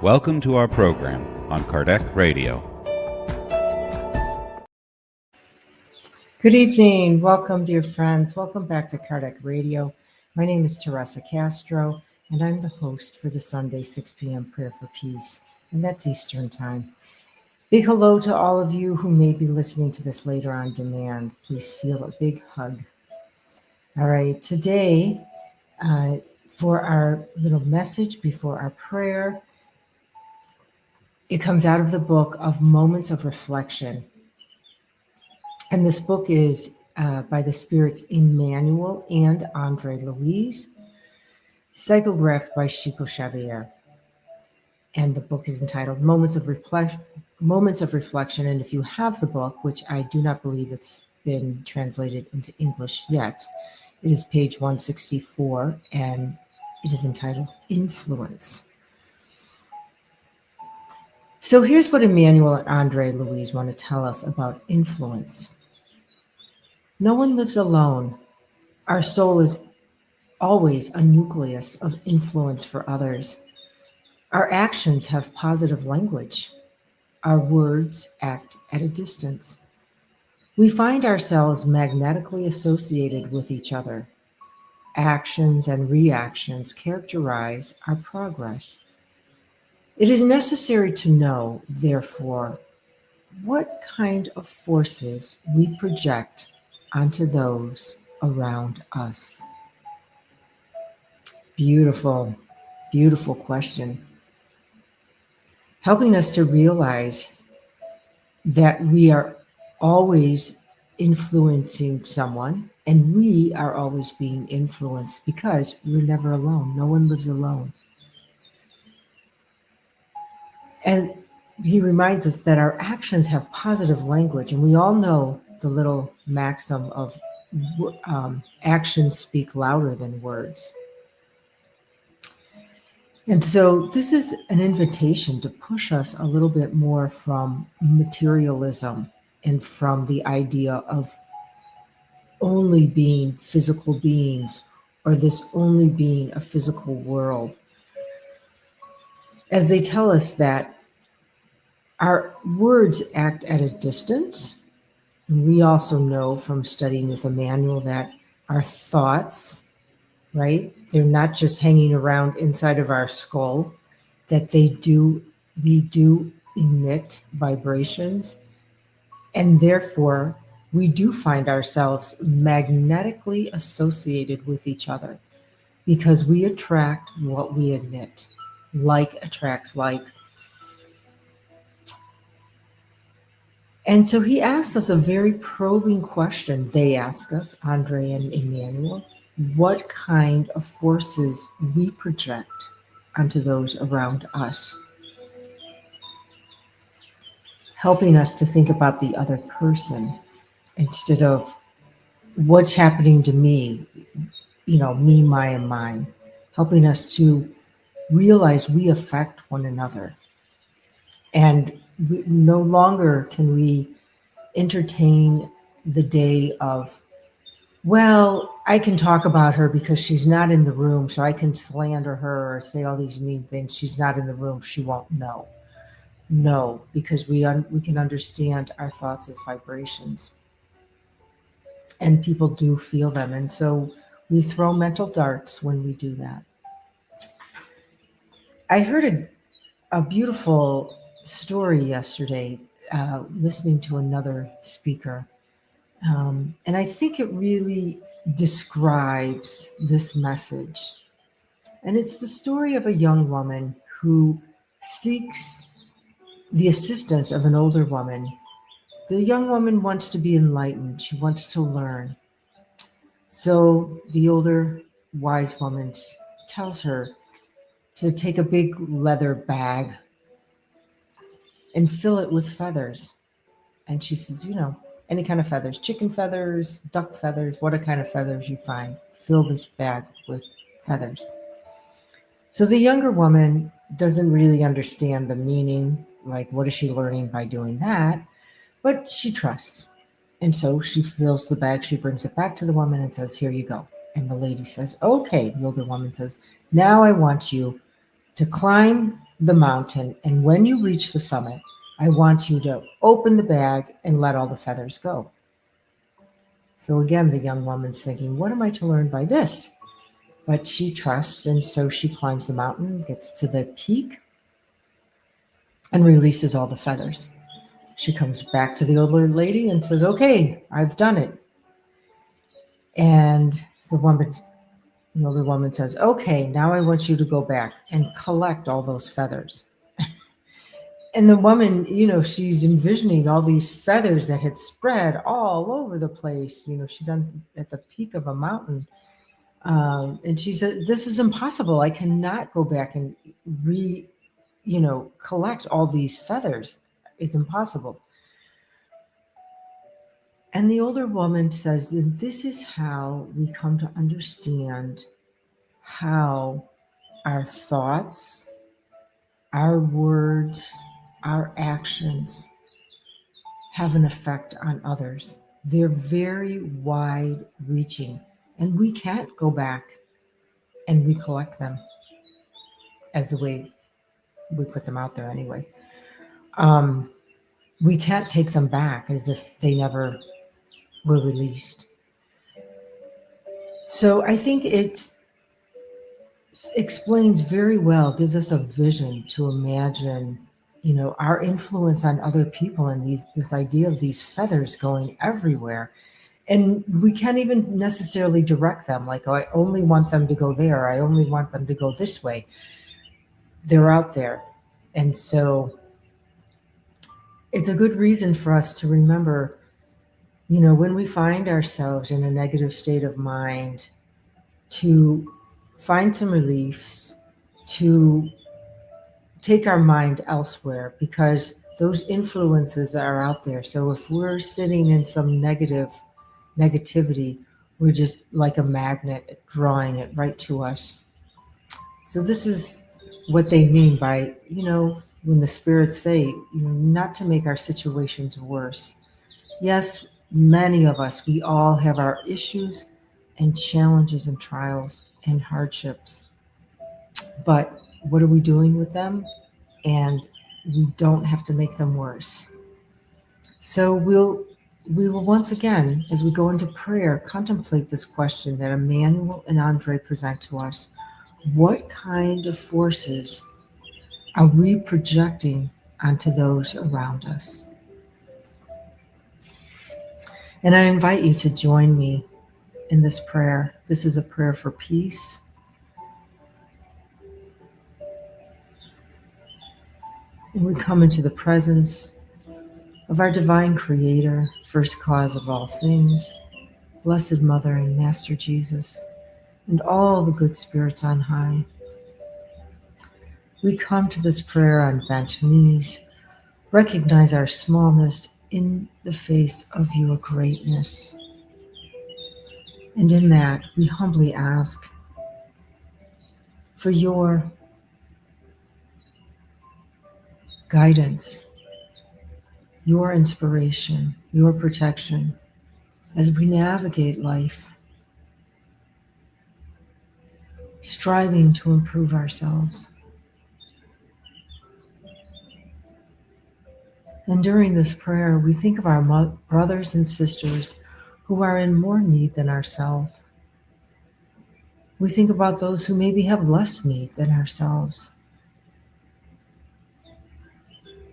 Welcome to our program on Kardec Radio. Good evening. Welcome, dear friends. Welcome back to Kardec Radio. My name is Teresa Castro, and I'm the host for the Sunday 6 p.m. Prayer for Peace, and that's Eastern Time. Big hello to all of you who may be listening to this later on demand. Please feel a big hug. All right, today, for our little message before our prayer, it comes out of the book of Moments of Reflection. And this book is by the spirits Emmanuel and Luiz, psychographed by Chico Xavier. And the book is entitled Moments of Reflection. And if you have the book, which I do not believe it's been translated into English yet, it is page 164, and it is entitled Influence. So here's what Emmanuel and Luiz want to tell us about influence. No one lives alone. Our soul is always a nucleus of influence for others. Our actions have positive language. Our words act at a distance. We find ourselves magnetically associated with each other. Actions and reactions characterize our progress. It is necessary to know, therefore, what kind of forces we project onto those around us. Beautiful, beautiful question. Helping us to realize that we are always influencing someone, and we are always being influenced because we're never alone. No one lives alone. And he reminds us that our actions have positive language, and we all know the little maxim of actions speak louder than words. And so this is an invitation to push us a little bit more from materialism and from the idea of only being physical beings, or this only being a physical world. As they tell us that our words act at a distance. And we also know from studying with Emmanuel that our thoughts, right, they're not just hanging around inside of our skull, that we do emit vibrations, and therefore we do find ourselves magnetically associated with each other because we attract what we emit. Like attracts like. And so he asks us a very probing question. They ask us, Andre and Emmanuel, what kind of forces we project onto those around us, helping us to think about the other person instead of what's happening to me, me, my, and mine, helping us to realize we affect one another. And no longer can we entertain the day of, well, I can talk about her because she's not in the room, so I can slander her or say all these mean things. She's not in the room, she won't know. No, because we can understand our thoughts as vibrations. And people do feel them. And so we throw mental darts when we do that. I heard a beautiful story yesterday, listening to another speaker. And I think it really describes this message. And it's the story of a young woman who seeks the assistance of an older woman. The young woman wants to be enlightened. She wants to learn. So the older wise woman tells her to take a big leather bag and fill it with feathers. And she says, any kind of feathers, chicken feathers, duck feathers, what kind of feathers you find, fill this bag with feathers. So the younger woman doesn't really understand the meaning, like what is she learning by doing that? But she trusts. And so she fills the bag, she brings it back to the woman and says, here you go. And the lady says, okay. The older woman says, now I want you to climb the mountain, and when you reach the summit, I want you to open the bag and let all the feathers go. So again, the young woman's thinking, what am I to learn by this? But she trusts, and so she climbs the mountain, gets to the peak, and releases all the feathers. She comes back to the older lady and says, okay, I've done it. And the older woman says, okay, now I want you to go back and collect all those feathers. And the woman, she's envisioning all these feathers that had spread all over the place. She's at the peak of a mountain. And she said, this is impossible. I cannot go back and collect all these feathers. It's impossible. And the older woman says, this is how we come to understand how our thoughts, our words, our actions have an effect on others. They're very wide reaching, and we can't go back and recollect them as the way we put them out there anyway. We can't take them back as if they never were released. So I think it explains very well, gives us a vision to imagine, our influence on other people and this idea of these feathers going everywhere. And we can't even necessarily direct them, like, oh, I only want them to go there. I only want them to go this way. They're out there. And so it's a good reason for us to remember, when we find ourselves in a negative state of mind, to find some reliefs, to take our mind elsewhere, because those influences are out there. So if we're sitting in some negativity, we're just like a magnet drawing it right to us. So this is what they mean by, when the spirits say, not to make our situations worse. Yes, many of us, we all have our issues and challenges and trials and hardships. But what are we doing with them? And we don't have to make them worse. So we will once again, as we go into prayer, contemplate this question that Emmanuel and Andre present to us. What kind of forces are we projecting onto those around us? And I invite you to join me in this prayer. This is a prayer for peace. And we come into the presence of our divine creator, first cause of all things, Blessed Mother and Master Jesus, and all the good spirits on high. We come to this prayer on bent knees, recognize our smallness in the face of your greatness. And in that, we humbly ask for your guidance, your inspiration, your protection as we navigate life, striving to improve ourselves. And during this prayer, we think of our brothers and sisters who are in more need than ourselves. We think about those who maybe have less need than ourselves.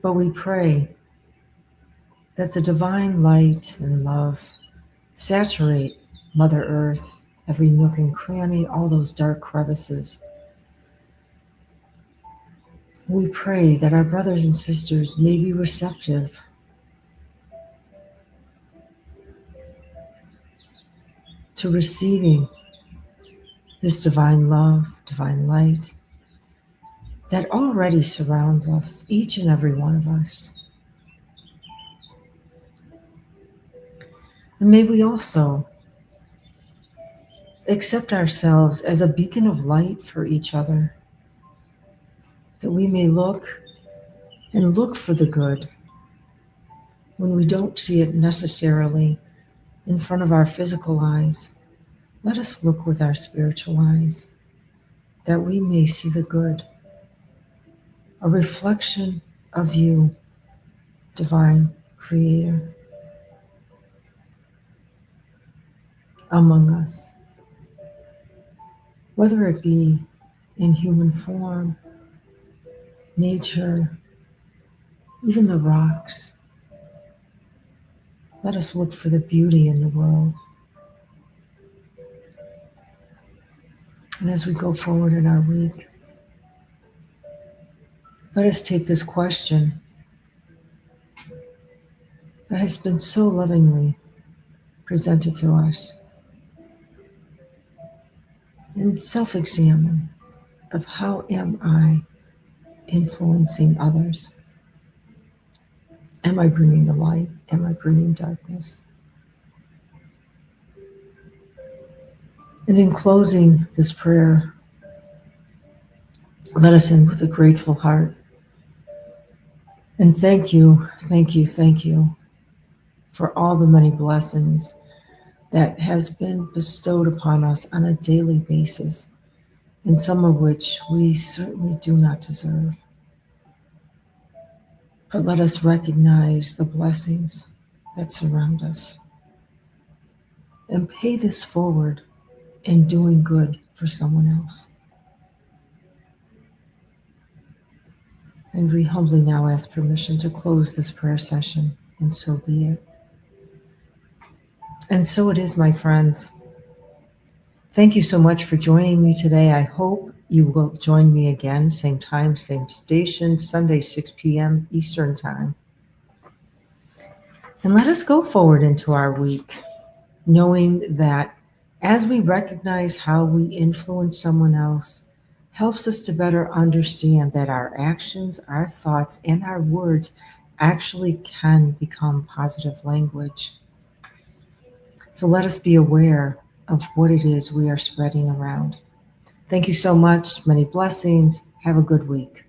But we pray that the divine light and love saturate Mother Earth, every nook and cranny, all those dark crevices. We pray that our brothers and sisters may be receptive to receiving this divine love, divine light that already surrounds us, each and every one of us. And may we also accept ourselves as a beacon of light for each other, that we may look for the good when we don't see it necessarily in front of our physical eyes. Let us look with our spiritual eyes, that we may see the good. a reflection of you, divine creator, among us, whether it be in human form, nature, even the rocks. Let us look for the beauty in the world. And as we go forward in our week, let us take this question that has been so lovingly presented to us and self-examine of how am I influencing others? Am I bringing the light? Am I bringing darkness? And in closing this prayer, let us end with a grateful heart. And thank you, thank you, thank you for all the many blessings that has been bestowed upon us on a daily basis, and some of which we certainly do not deserve. But let us recognize the blessings that surround us and pay this forward in doing good for someone else. And we humbly now ask permission to close this prayer session, and so be it. And so it is, my friends. Thank you so much for joining me today. I hope you will join me again, same time, same station, Sunday, 6 p.m. Eastern Time. And let us go forward into our week, knowing that as we recognize how we influence someone else, helps us to better understand that our actions, our thoughts, and our words actually can become positive language. So let us be aware of what it is we are spreading around. Thank you so much. Many blessings. Have a good week.